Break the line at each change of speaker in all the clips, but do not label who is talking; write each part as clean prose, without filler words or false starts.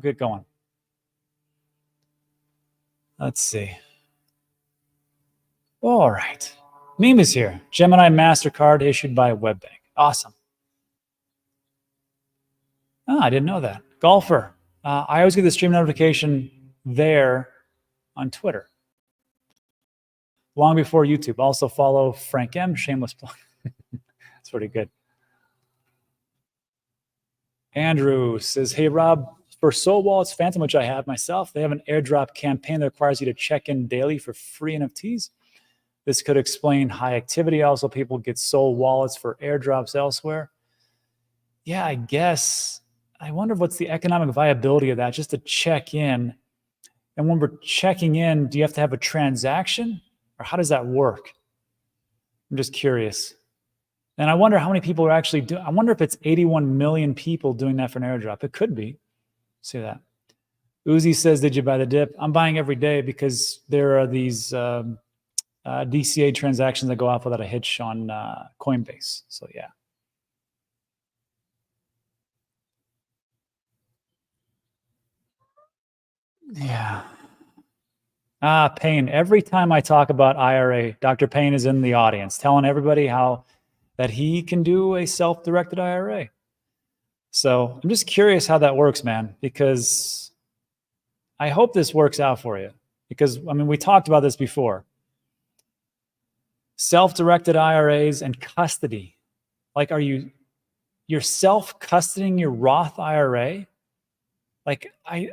get going. Let's see. All right. Meme is here. Gemini MasterCard issued by WebBank. Awesome. Oh, I didn't know that. Golfer. I always get the stream notification there on Twitter. Long before YouTube. Also follow Frank M. Shameless plug. That's pretty good. Andrew says, hey, Rob, for Soul Wallets Phantom, which I have myself, they have an airdrop campaign that requires you to check in daily for free NFTs. This could explain high activity. Also, people get Soul Wallets for airdrops elsewhere. Yeah, I guess. I wonder what's the economic viability of that, just to check in. And when we're checking in, do you have to have a transaction? Or how does that work? I'm just curious. And I wonder how many people are actually doing. I wonder if it's 81 million people doing that for an airdrop. It could be. See that. Uzi says, did you buy the dip? I'm buying every day because there are these DCA transactions that go off without a hitch on Coinbase. So yeah. Yeah. Payne. Every time I talk about IRA, Dr. Payne is in the audience telling everybody how that he can do a self-directed IRA. So I'm just curious how that works, man, because I hope this works out for you. Because, I mean, we talked about this before. Self-directed IRAs and custody. Like, you're self-custodying your Roth IRA? Like, I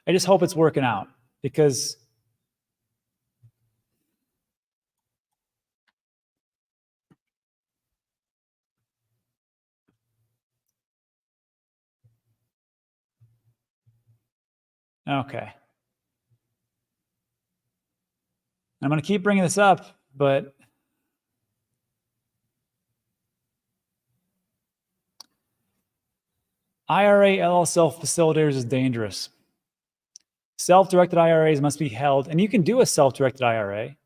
just hope it's working out because okay. I'm going to keep bringing this up, but IRA LL self-facilitators is dangerous. Self-directed IRAs must be held, and you can do a self-directed IRA,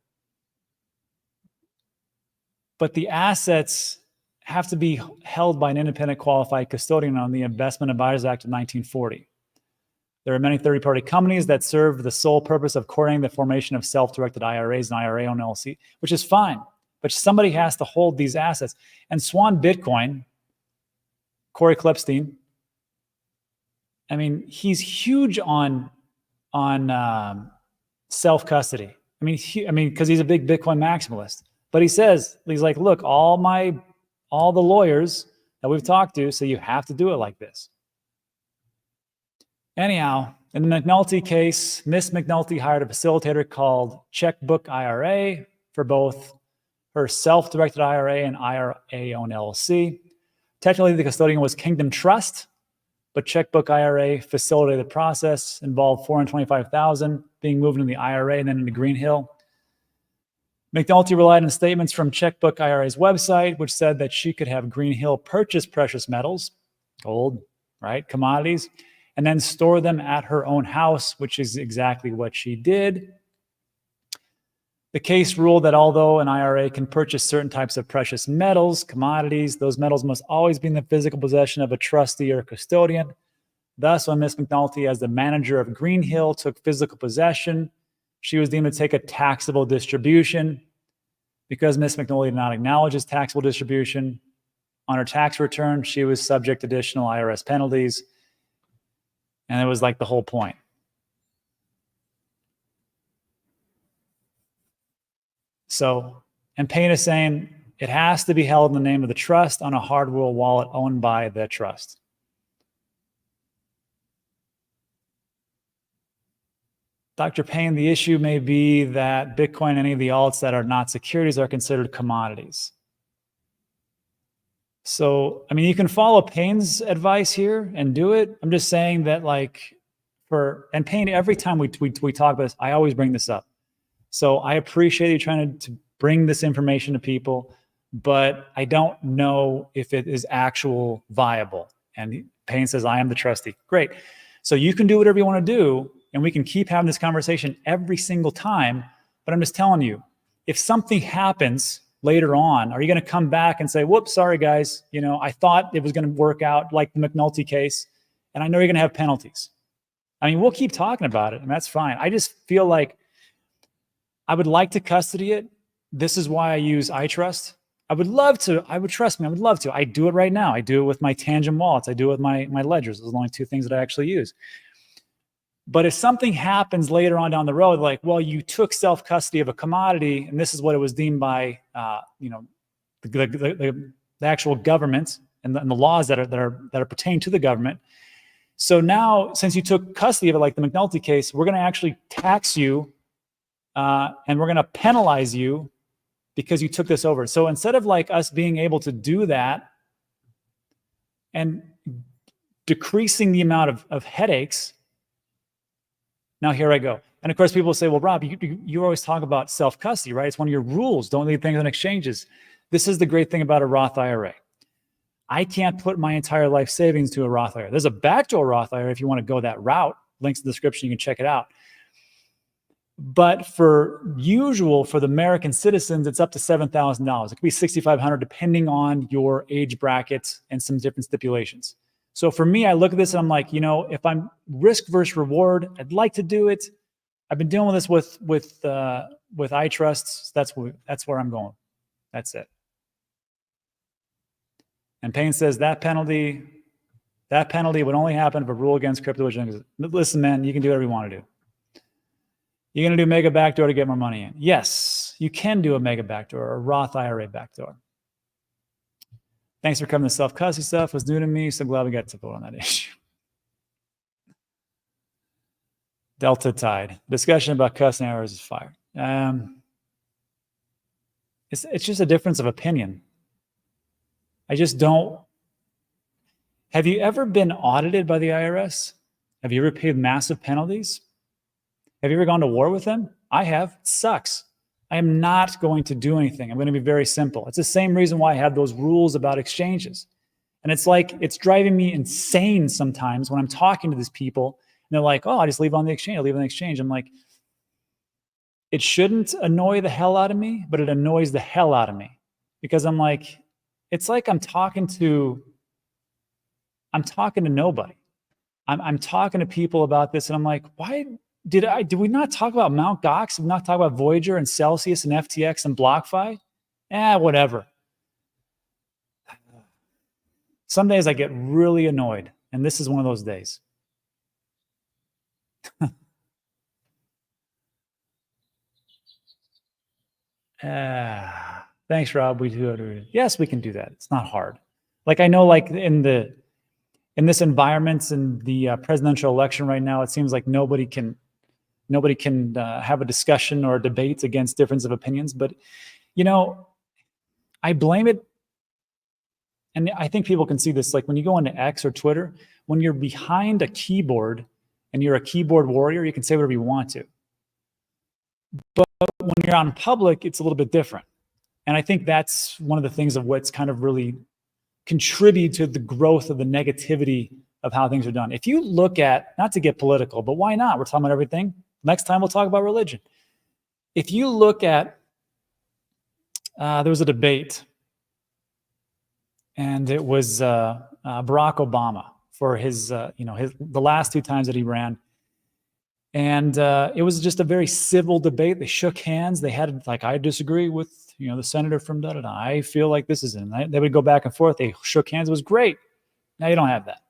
but the assets have to be held by an independent qualified custodian on the Investment Advisors Act of 1940. There are many third-party companies that serve the sole purpose of coordinating the formation of self-directed IRAs and IRA-owned LLC, which is fine, but somebody has to hold these assets. And Swan Bitcoin, Corey Klepstein, I mean, he's huge on self-custody. I mean, because he's a big Bitcoin maximalist. But he says, he's like, look, all the lawyers that we've talked to say you have to do it like this. Anyhow, in the McNulty case, Miss McNulty hired a facilitator called Checkbook IRA for both her self-directed IRA and IRA-owned LLC. Technically, the custodian was Kingdom Trust, but Checkbook IRA facilitated the process, involved $425,000 being moved into the IRA and then into Green Hill. McNulty relied on statements from Checkbook IRA's website, which said that she could have Green Hill purchase precious metals, gold, right, commodities, and then store them at her own house, which is exactly what she did. The case ruled that although an IRA can purchase certain types of precious metals, commodities, those metals must always be in the physical possession of a trustee or custodian. Thus, when Ms. McNulty, as the manager of Green Hill, took physical possession, she was deemed to take a taxable distribution. Because Ms. McNulty did not acknowledge his taxable distribution on her tax return, she was subject to additional IRS penalties. And it was like the whole point. So, and Payne is saying it has to be held in the name of the trust on a hardware wallet owned by the trust. Dr. Payne, the issue may be that Bitcoin and any of the alts that are not securities are considered commodities. So, I mean, you can follow Payne's advice here and do it. I'm just saying that, like, and Payne, every time we talk about this, I always bring this up. So I appreciate you trying to bring this information to people, but I don't know if it is actual viable. And Payne says, I am the trustee. Great. So you can do whatever you want to do, and we can keep having this conversation every single time. But I'm just telling you, if something happens later on, are you going to come back and say, whoops, sorry, guys, you know, I thought it was going to work out like the McNulty case, and I know you're going to have penalties. I mean, we'll keep talking about it, and that's fine. I just feel like I would like to custody it. This is why I use iTRUST. I would love to. Trust me, I would love to. I do it right now. I do it with my TANGEM wallets. I do it with my ledgers. Those are the only two things that I actually use. But if something happens later on down the road, like, well, you took self-custody of a commodity, and this is what it was deemed by, the actual government and the laws that are pertaining to the government. So now, since you took custody of it, like the McNulty case, we're going to actually tax you, and we're going to penalize you because you took this over. So instead of like us being able to do that and decreasing the amount of headaches, now here I go. And of course, people say, well, Rob, you always talk about self-custody, right? It's one of your rules. Don't leave things on exchanges. This is the great thing about a Roth IRA. I can't put my entire life savings to a Roth IRA. There's a backdoor Roth IRA if you want to go that route. Links in the description, you can check it out. But for the American citizens, it's up to $7,000. It could be $6,500 depending on your age bracket and some different stipulations. So for me, I look at this and I'm like, if I'm risk versus reward, I'd like to do it. I've been dealing with this with iTRUST. So that's where I'm going. That's it. And Payne says that penalty would only happen if a rule against crypto was exists. Listen, man, you can do whatever you want to do. You're going to do mega backdoor to get more money in. Yes, you can do a mega backdoor or a Roth IRA backdoor. Thanks for covering the self-custody stuff. It was new to me, so glad we got to vote on that issue. Delta Tide. Discussion about custody hours is fire. It's just a difference of opinion. I just don't. Have you ever been audited by the IRS? Have you ever paid massive penalties? Have you ever gone to war with them? I have. It sucks. I am not going to do anything. I'm going to be very simple. It's the same reason why I have those rules about exchanges. And it's like, it's driving me insane sometimes when I'm talking to these people and they're like, oh, I just leave on the exchange. I leave on the exchange. I'm like, it shouldn't annoy the hell out of me, but it annoys the hell out of me because I'm like, it's like I'm talking to nobody. I'm talking to people about this and I'm like, why did we not talk about Mt. Gox? Did we not talk about Voyager and Celsius and FTX and BlockFi? Whatever. Some days I get really annoyed, and this is one of those days. Thanks, Rob. We do it. Yes, we can do that. It's not hard. Like I know, like in this environment in the presidential election right now, it seems like nobody can have a discussion or a debate against difference of opinions. But I blame it, and I think people can see this. Like when you go into X or Twitter, when you're behind a keyboard and you're a keyboard warrior, you can say whatever you want to. But when you're out in public, it's a little bit different. And I think that's one of the things of what's kind of really contributed to the growth of the negativity of how things are done. If you look at, not to get political, but why not? We're talking about everything. Next time we'll talk about religion. If you look at, there was a debate, and it was Barack Obama for the last 2 times that he ran. And it was just a very civil debate. They shook hands. They had like, I disagree with the senator from da-da-da. I feel like this is in. They would go back and forth. They shook hands. It was great. Now you don't have that.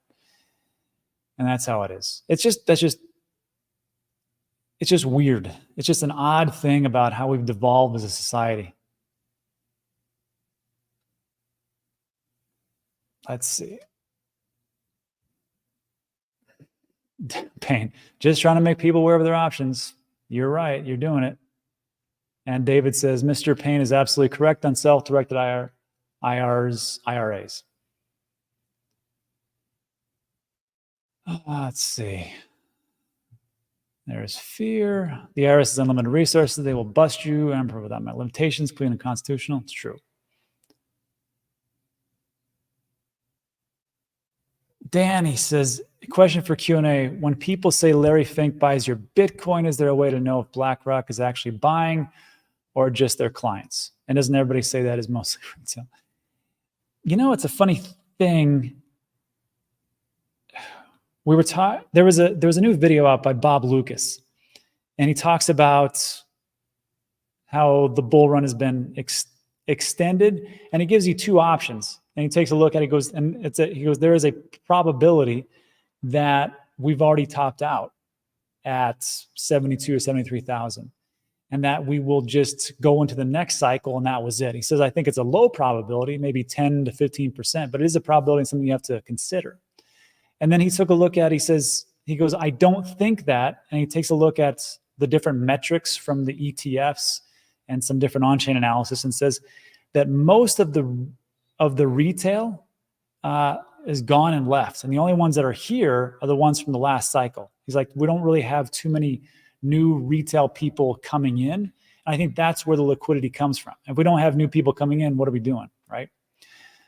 And that's how it is. It's just weird. It's just an odd thing about how we've devolved as a society. Let's see. Payne, just trying to make people aware of their options. You're right. You're doing it. And David says, Mr. Payne is absolutely correct on self-directed IRAs. Let's see. There's fear. The IRS has unlimited resources. They will bust you. Emperor without my limitations, clean and constitutional. It's true. Danny says, question for Q&A. When people say Larry Fink buys your Bitcoin, is there a way to know if BlackRock is actually buying or just their clients? And doesn't everybody say that is mostly retail? It's a funny thing. we were taught, there was a new video out by Bob Lucas, and he talks about how the bull run has been extended, and he gives you two options. And he takes a look at it, he goes, there is a probability that we've already topped out at 72 or 73,000, and that we will just go into the next cycle, and that was it. He says, I think it's a low probability, maybe 10 to 15%, but it is a probability and something you have to consider. And then he took a look at, he goes, I don't think that, and he takes a look at the different metrics from the ETFs and some different on-chain analysis, and says that most of the retail is gone and left. And the only ones that are here are the ones from the last cycle. He's like, we don't really have too many new retail people coming in. And I think that's where the liquidity comes from. If we don't have new people coming in, what are we doing, right?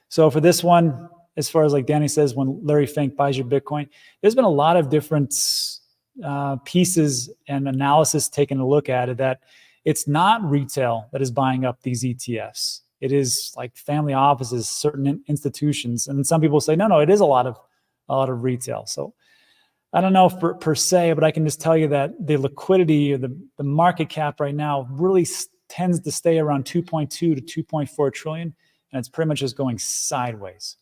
So for this one, as far as like Danny says, when Larry Fink buys your Bitcoin, there's been a lot of different pieces and analysis taking a look at it, that it's not retail that is buying up these ETFs. It is like family offices, certain institutions. And some people say, no, it is a lot of retail. So I don't know if per se, but I can just tell you that the liquidity or the market cap right now really tends to stay around 2.2 to 2.4 trillion. And it's pretty much just going sideways.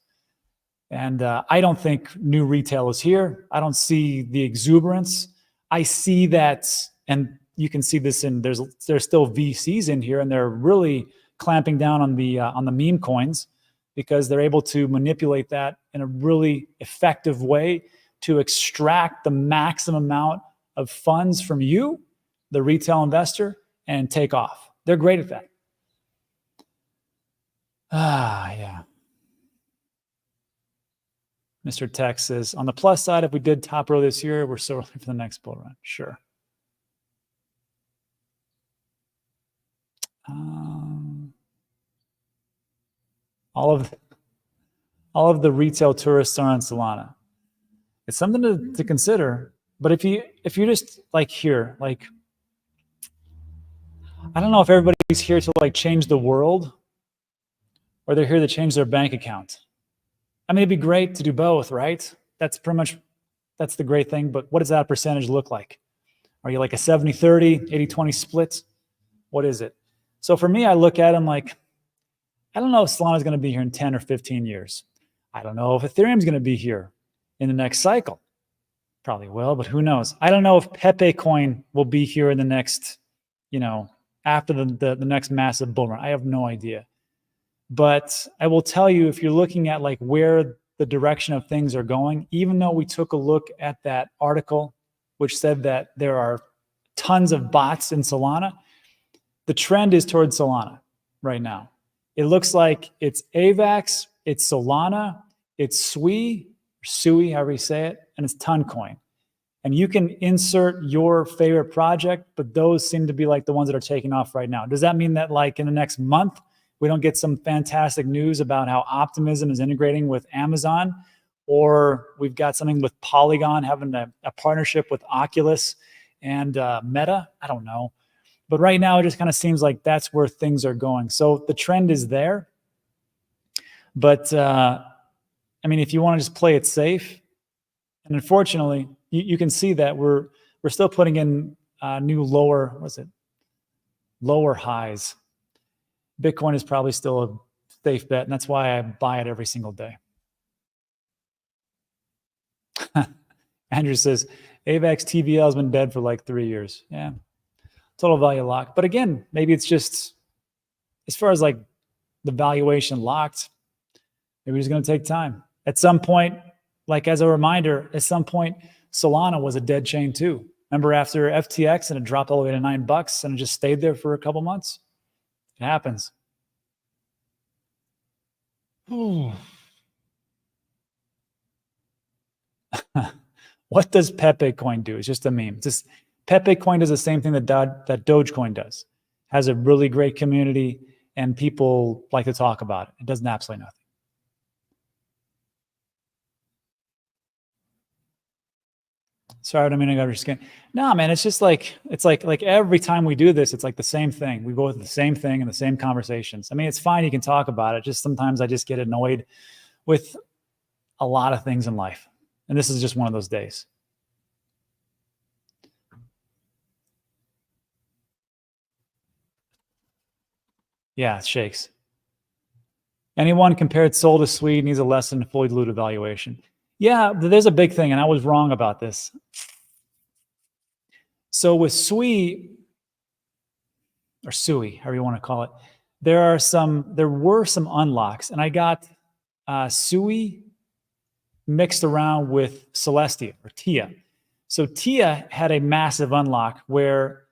And I don't think new retail is here. I don't see the exuberance. I see that, and you can see this in, there's still VCs in here, and they're really clamping down on the meme coins, because they're able to manipulate that in a really effective way to extract the maximum amount of funds from you, the retail investor, and take off. They're great at that. Yeah. Mr. Tex says, on the plus side, if we did top row this year, we're still looking for the next bull run. Sure. All of the retail tourists are on Solana. It's something to consider. But if you just like here, like, I don't know if everybody's here to like change the world, or they're here to change their bank account. I mean, it'd be great to do both, right? That's the great thing. But what does that percentage look like? Are you like a 70-30, 80-20 split? What is it? So for me, I look at them like, I don't know if Solana is going to be here in 10 or 15 years. I don't know if Ethereum is going to be here in the next cycle. Probably will, but who knows? I don't know if Pepe coin will be here in the next, after the next massive bull run. I have no idea. But I will tell you, if you're looking at like where the direction of things are going, even though we took a look at that article, which said that there are tons of bots in Solana, the trend is towards Solana right now. It looks like it's Avax, it's Solana, it's Sui, however you say it, and it's Toncoin. And you can insert your favorite project, but those seem to be like the ones that are taking off right now. Does that mean that like in the next month, we don't get some fantastic news about how Optimism is integrating with Amazon, or we've got something with Polygon having a partnership with Oculus and Meta? I don't know. But right now, it just kind of seems like that's where things are going. So the trend is there. But, I mean, if you want to just play it safe, and unfortunately, you can see that we're still putting in new lower highs. Bitcoin is probably still a safe bet, and that's why I buy it every single day. Andrew says, AVAX TVL has been dead for like 3 years. Yeah. Total value locked. But again, maybe it's just, as far as like the valuation locked, maybe it's going to take time. At some point, like as a reminder, at some point, Solana was a dead chain too. Remember after FTX and it dropped all the way to $9 and it just stayed there for a couple months? It happens. What does Pepe coin do? It's just a meme. It's just Pepe coin does the same thing that Dogecoin does. Has a really great community and people like to talk about it. It does absolutely nothing. Sorry, I don't mean to go over your skin. No, man, it's just like, it's like every time we do this, it's like the same thing. We go with the same thing and the same conversations. I mean, it's fine. You can talk about it. Just sometimes I just get annoyed with a lot of things in life. And this is just one of those days. Yeah, it shakes. Anyone compared SOL to SWE needs a lesson in fully diluted valuation. Yeah, there's a big thing, and I was wrong about this. So with SWE, or SUI, however you want to call it, there were some unlocks, and I got SUI mixed around with Celestia or TIA. So TIA had a massive unlock where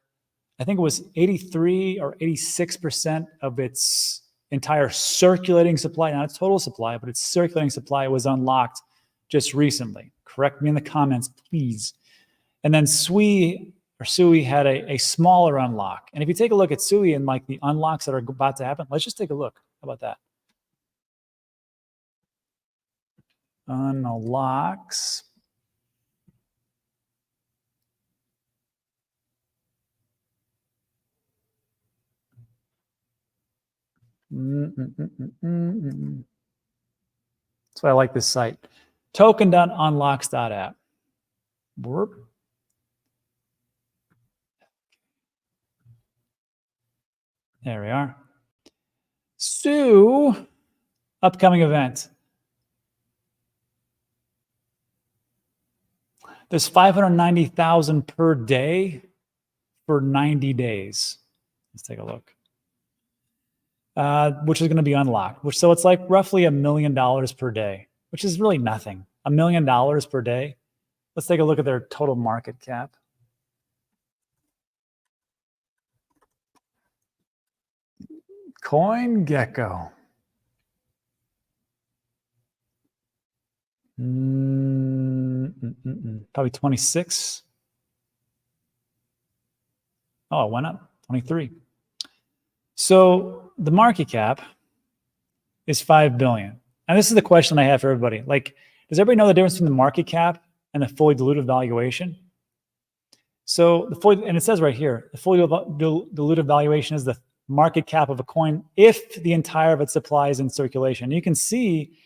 I think it was 83 or 86% of its entire circulating supply, not its total supply, but its circulating supply was unlocked just recently. Correct me in the comments, please. And then SUI had a smaller unlock. And if you take a look at SUI and like the unlocks that are about to happen, let's just take a look. How about that? Unlocks. That's why I like this site. Token.unlocks.app. There we are. So, upcoming event. There's 590,000 per day for 90 days. Let's take a look. Which is going to be unlocked. So it's like roughly $1 million per day, which is really nothing. $1 million per day. Let's take a look at their total market cap. CoinGecko. Probably 26. Oh, it went up, 23. So the market cap is 5 billion. And this is the question I have for everybody. Like, does everybody know the difference between the market cap and the fully diluted valuation? So and it says right here, the fully diluted valuation is the market cap of a coin if the entire of its supply is in circulation. You can see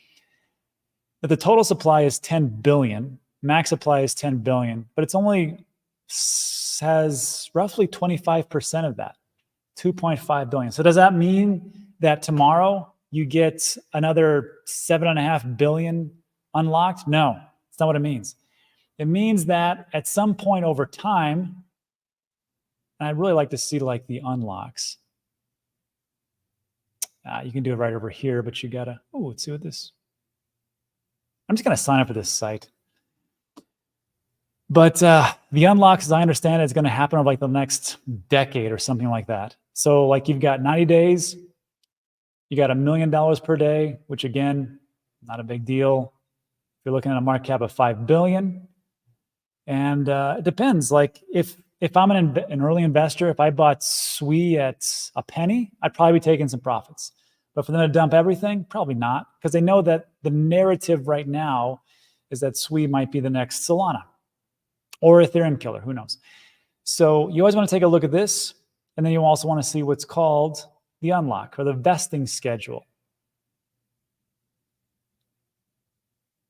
that the total supply is 10 billion, max supply is 10 billion, but it's only has roughly 25% of that, 2.5 billion. So does that mean that tomorrow you get another 7.5 billion unlocked? No, that's not what it means. It means that at some point over time, and I'd really like to see like the unlocks. You can do it right over here, but you gotta, let's see what this. I'm just gonna sign up for this site. But the unlocks, as I understand it, is gonna happen over like the next decade or something like that. So like you've got 90 days, you got $1 million per day, which again, not a big deal. If you're looking at a market cap of 5 billion. And it depends, like if I'm an early investor, if I bought SWE at a penny, I'd probably be taking some profits. But for them to dump everything, probably not, because they know that the narrative right now is that SWE might be the next Solana or Ethereum killer, who knows. So you always want to take a look at this, and then you also want to see what's called the unlock or the vesting schedule.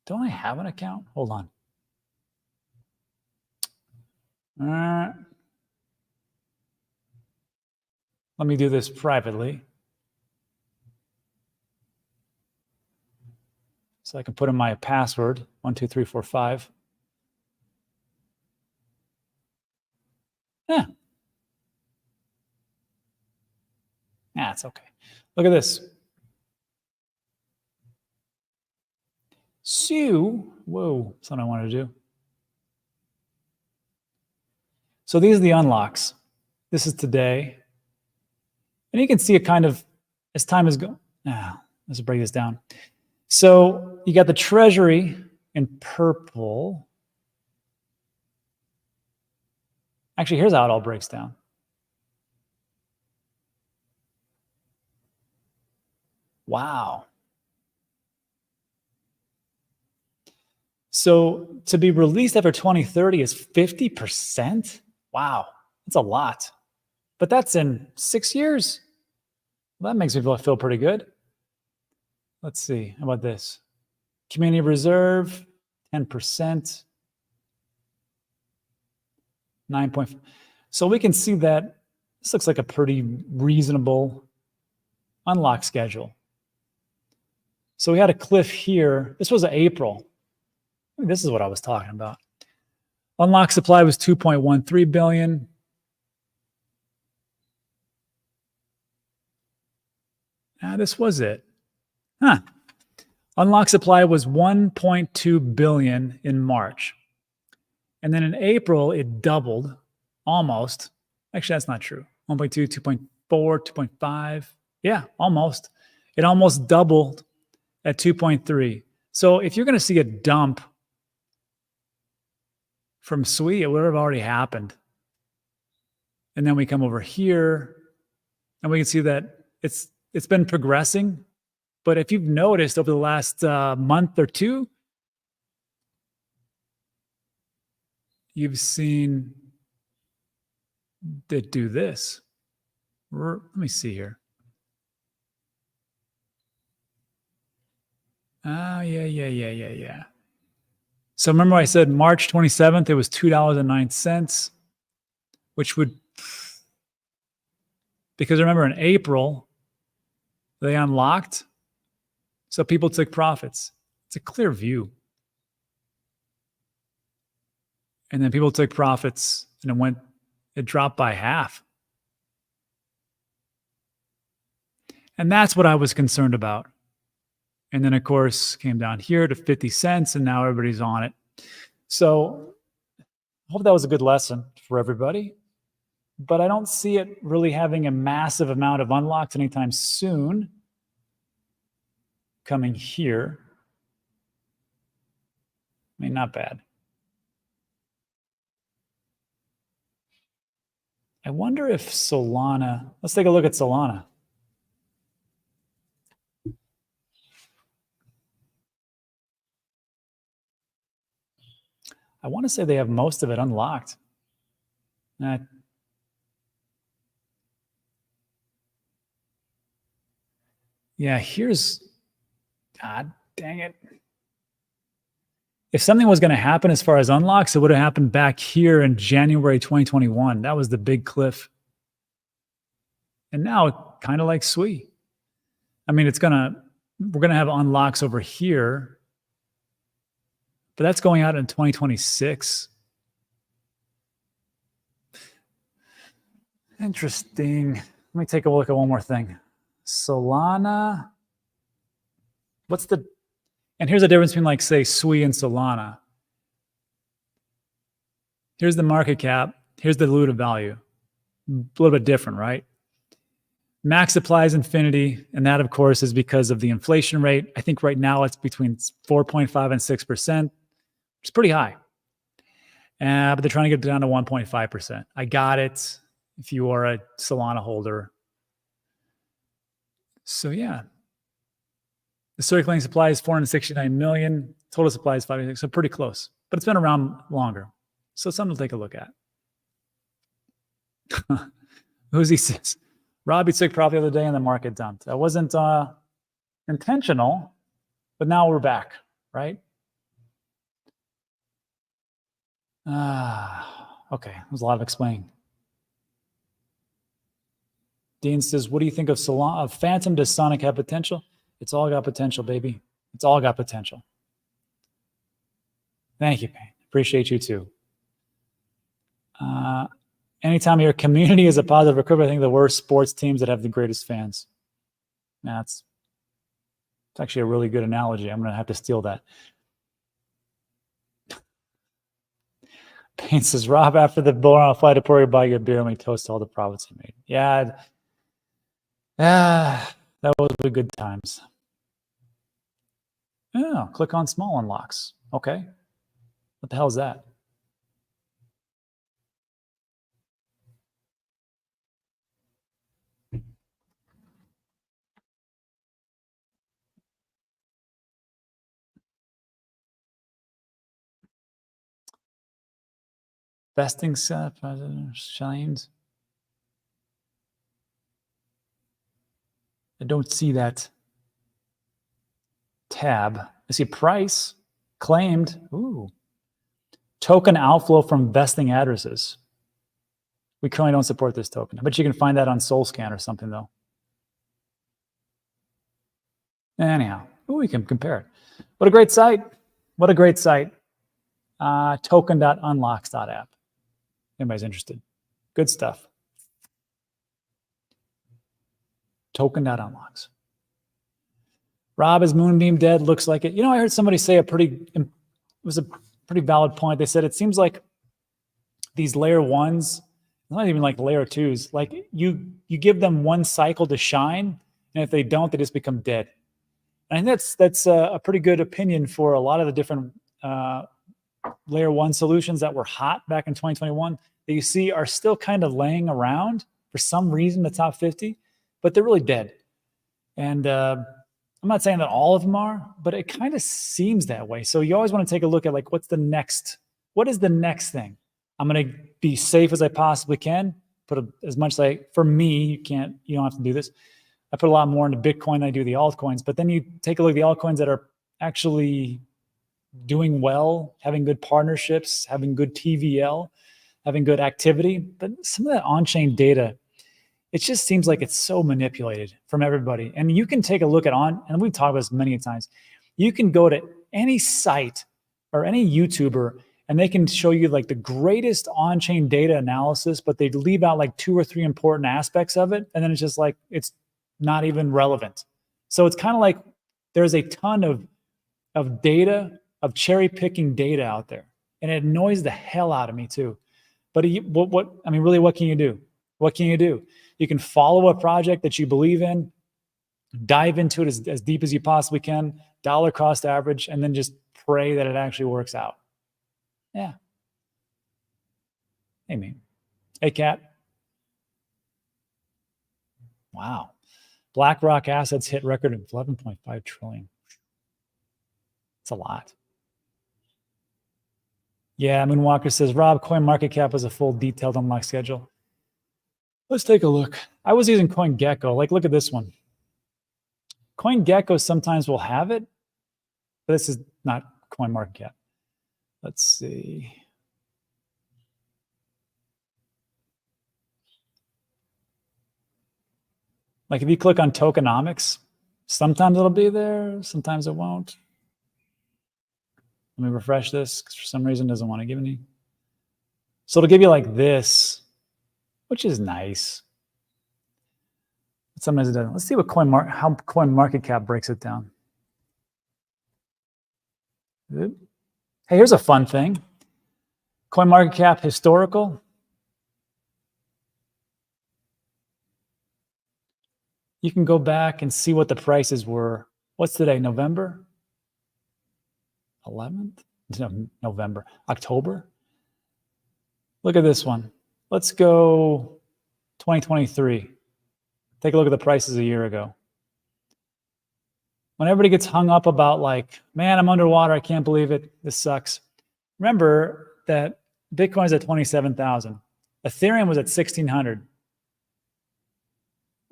Don't I have an account? Hold on. Let me do this privately. So I can put in my password, 12345. Yeah. Yeah, it's okay. Look at this. So, whoa, that's what I wanted to do. So these are the unlocks. This is today. And you can see it kind of, as time is going, let's break this down. So you got the treasury in purple. Actually, here's how it all breaks down. Wow. So to be released after 2030 is 50%? Wow, that's a lot. But that's in 6 years. Well, that makes me feel pretty good. Let's see, how about this? Community reserve, 10%. 9. So we can see that this looks like a pretty reasonable unlock schedule. So we had a cliff here. This was April. This is what I was talking about. Unlock supply was 2.13 billion. This was it. Unlock supply was 1.2 billion in March. And then in April, it doubled almost. Actually, that's not true. 1.2, 2.4, 2.5. Yeah, almost. It almost doubled at 2.3. So if you're going to see a dump from SWE, it would have already happened. And then we come over here, and we can see that it's been progressing. But if you've noticed over the last month or two, you've seen it do this. Let me see here. Oh, yeah. So remember I said March 27th, it was $2.09, which would, because remember in April, they unlocked, so people took profits. It's a clear view. And then people took profits and it dropped by half. And that's what I was concerned about. And then, of course, came down here to 50 cents, and now everybody's on it. So I hope that was a good lesson for everybody. But I don't see it really having a massive amount of unlocks anytime soon. Coming here. I mean, not bad. I wonder if Solana, let's take a look at Solana. I want to say they have most of it unlocked. Yeah, here's, God dang it. If something was going to happen as far as unlocks, it would have happened back here in January 2021. That was the big cliff. And now, kind of like SWE. I mean, we're going to have unlocks over here, but that's going out in 2026. Interesting. Let me take a look at one more thing. Solana. And here's the difference between, like, say, SWE and Solana. Here's the market cap. Here's the dilutive value. A little bit different, right? Max supply is infinity, and that, of course, is because of the inflation rate. I think right now it's between 4.5 and 6%, which is pretty high. But they're trying to get it down to 1.5%. I got it if you are a Solana holder. So, yeah. The circulating supply is 469 million. Total supply is 56, so pretty close. But it's been around longer. So something to take a look at. Uzi says, Robbie took profit the other day and the market dumped. That wasn't intentional, but now we're back, right? Okay, there's a lot of explaining. Dean says, what do you think of Solana? Phantom, does Sonic have potential? It's all got potential, baby. It's all got potential. Thank you, Payne. Appreciate you too. Anytime your community is a positive recruitment, I think the worst sports teams that have the greatest fans. It's actually a really good analogy. I'm going to have to steal that. Payne says, Rob, after the bull on flight to Puerto, buy your beer and we toast all the profits he made. Yeah. That was the good times. Oh, click on small unlocks. Okay. What the hell is that? Vesting set, shines. I don't see that tab. I see price, claimed, ooh, token outflow from vesting addresses. We currently don't support this token, but you can find that on SolScan or something though. Anyhow, we can compare it. What a great site. What a great site. Token.unlocks.app. Anybody's interested. Good stuff. Token.unlocks. Rob, is Moonbeam dead? Looks like it. You know, I heard somebody say it was a pretty valid point. They said it seems like these layer ones, not even like layer twos, like you give them one cycle to shine, and if they don't, they just become dead. And I think that's a pretty good opinion for a lot of the different layer one solutions that were hot back in 2021 that you see are still kind of laying around for some reason, the top 50, but they're really dead. And I'm not saying that all of them are, but it kind of seems that way. So you always want to take a look at like, what is the next thing? I'm going to be safe as I possibly can. Put as much for me, you don't have to do this. I put a lot more into Bitcoin than I do the altcoins, but then you take a look at the altcoins that are actually doing well, having good partnerships, having good TVL, having good activity. But some of that on-chain data, it just seems like it's so manipulated from everybody. And you can take a look at and we've talked about this many times, you can go to any site or any YouTuber and they can show you like the greatest on-chain data analysis, but they leave out like 2 or 3 important aspects of it. And then it's just like, it's not even relevant. So it's kind of like there's a ton of data, of cherry picking data out there. And it annoys the hell out of me too. But really, what can you do? What can you do? You can follow a project that you believe in, dive into it as deep as you possibly can, dollar cost average, and then just pray that it actually works out. Yeah. Hey, man. Hey, Cat. Wow. BlackRock assets hit record of 11.5 trillion. It's a lot. Yeah, Moonwalker says, Rob, CoinMarketCap has a full detailed unlock schedule. Let's take a look. I was using CoinGecko. Like, look at this one. CoinGecko sometimes will have it, but this is not CoinMarketCap. Let's see. Like if you click on tokenomics, sometimes it'll be there, sometimes it won't. Let me refresh this because for some reason it doesn't want to give any. So it'll give you like this, which is nice. But sometimes it doesn't. Let's see what how CoinMarketCap breaks it down. Hey, here's a fun thing. CoinMarketCap historical. You can go back and see what the prices were. What's today, November 11th? No, November, October. Look at this one. Let's go 2023. Take a look at the prices a year ago. When everybody gets hung up about like, man, I'm underwater, I can't believe it, this sucks. Remember that Bitcoin's at 27,000. Ethereum was at 1,600.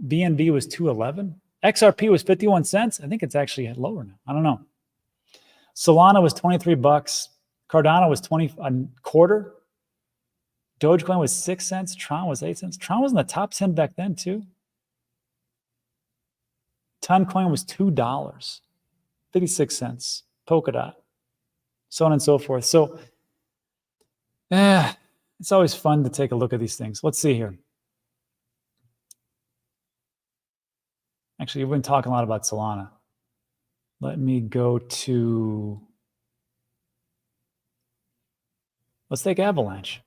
BNB was 211. XRP was 51 cents. I think it's actually lower now. I don't know. Solana was 23 bucks. Cardano was 20 a quarter. Dogecoin was 6 cents. Tron was 8 cents. Tron was in the top 10 back then too. Toncoin was $2, 56 cents. Polkadot, so on and so forth. So, it's always fun to take a look at these things. Let's see here. Actually, we've been talking a lot about Solana. Let me go to, let's take Avalanche.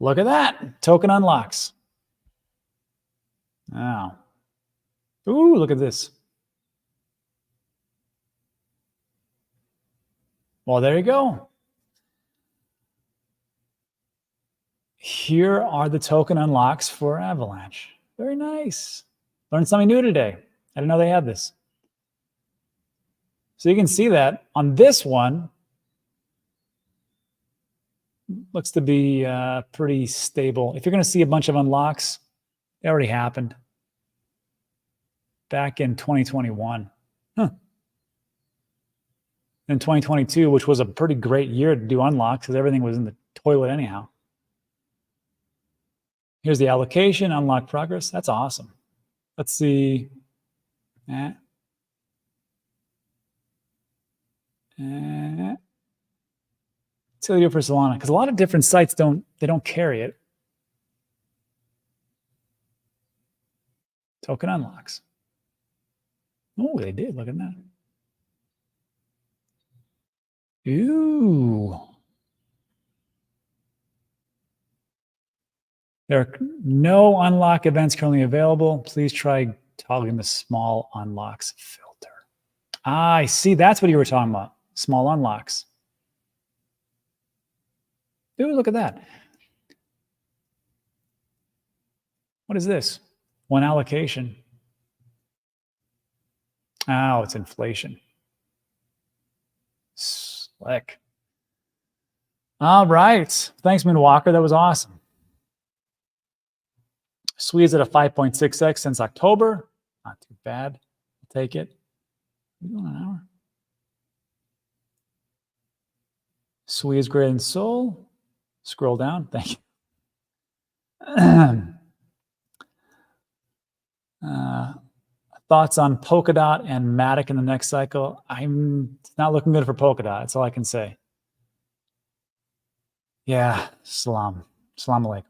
Look at that, token unlocks. Now, ooh, look at this. Well, there you go. Here are the token unlocks for Avalanche. Very nice. Learned something new today. I didn't know they had this. So you can see that on this one, looks to be pretty stable. If you're going to see a bunch of unlocks, they already happened. back in 2021. Huh. In 2022, which was a pretty great year to do unlocks because everything was in the toilet anyhow. Here's the allocation, unlock progress. That's awesome. Let's see. Let's see what we do for Solana, because a lot of different sites don't carry it. Token unlocks. Oh, they did. Look at that. Ooh. There are no unlock events currently available. Please try toggling the small unlocks filter. Ah, I see. That's what you were talking about. Small unlocks. Ooh, look at that. What is this? One allocation. Oh, it's inflation. Slick. All right. Thanks, Moonwalker. That was awesome. Swede's at a 5.6x since October. Not too bad. I'll take it. An hour. Swede's greater than Sol. Scroll down. Thank you. Thoughts on Polkadot and Matic in the next cycle? I'm not looking good for Polkadot. That's all I can say. Yeah, salam alaikum.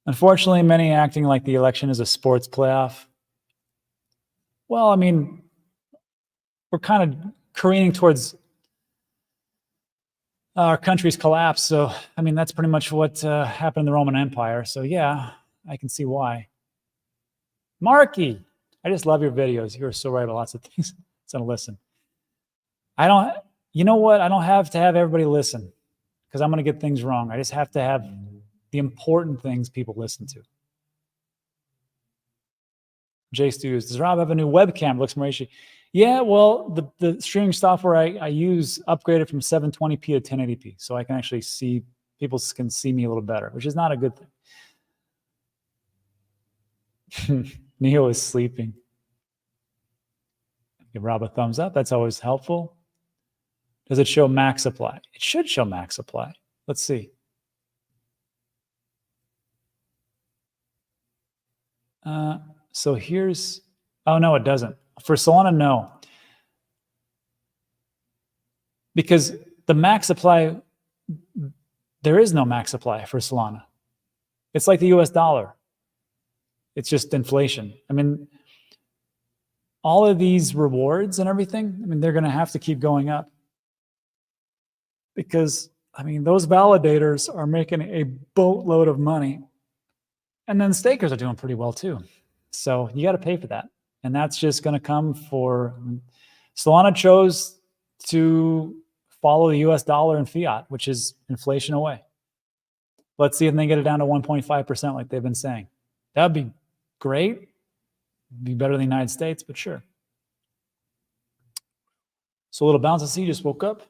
Unfortunately, many acting like the election is a sports playoff. Well, I mean, we're kind of careening towards our country's collapse. So, I mean, that's pretty much what happened in the Roman Empire. So, yeah, I can see why. Marky, I just love your videos. You're so right about lots of things. So listen. You know what? I don't have to have everybody listen because I'm going to get things wrong. I just have to have the important things people listen to. Jay Stews, does Rob have a new webcam? Looks more HD. Yeah, well, the streaming software I use upgraded from 720p to 1080p, so I can actually see, people can see me a little better, which is not a good thing. Neo is sleeping. Give Rob a thumbs up. That's always helpful. Does it show max supply? It should show max supply. Let's see. So here's, oh no, it doesn't. For Solana, no. Because the max supply, there is no max supply for Solana. It's like the US dollar. It's just inflation. I mean, all of these rewards and everything, I mean, they're going to have to keep going up. Because, I mean, those validators are making a boatload of money. And then stakers are doing pretty well too. So you got to pay for that. And that's just going to come for, Solana chose to follow the US dollar and fiat, which is inflation away. Let's see if they can get it down to 1.5% like they've been saying. That would be great. Be better than the United States, but sure. So a little bounce to see, just woke up.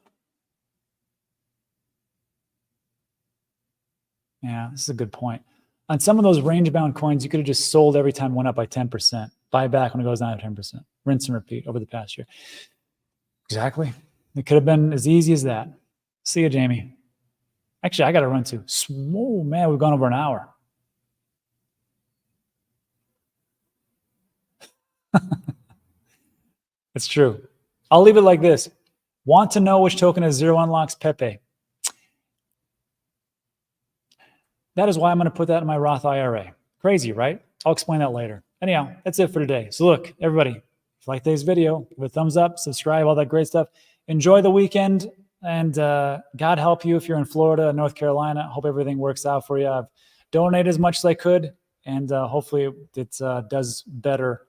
Yeah, this is a good point. On some of those range-bound coins, you could have just sold every time it went up by 10%. Buy back when it goes down to 10%. Rinse and repeat over the past year. Exactly. It could have been as easy as that. See you, Jamie. Actually, I got to run too. Oh, man, we've gone over an hour. It's true. I'll leave it like this. Want to know which token has 0 unlocks? Pepe. That is why I'm going to put that in my Roth IRA. Crazy, right? I'll explain that later. Anyhow, that's it for today. So look, everybody, if you like today's video, give it a thumbs up, subscribe, all that great stuff. Enjoy the weekend, and God help you if you're in Florida, North Carolina. Hope everything works out for you. I've donated as much as I could, and hopefully it does better.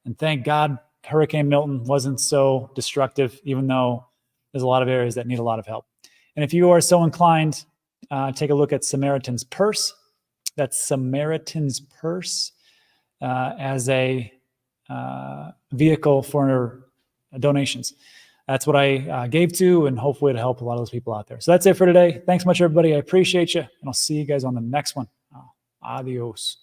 And thank God Hurricane Milton wasn't so destructive, even though there's a lot of areas that need a lot of help. And if you are so inclined, take a look at Samaritan's Purse. That's Samaritan's Purse as a vehicle for donations. That's what I gave to, and hopefully it'll help a lot of those people out there. So that's it for today. Thanks much, everybody. I appreciate you, and I'll see you guys on the next one. Adios.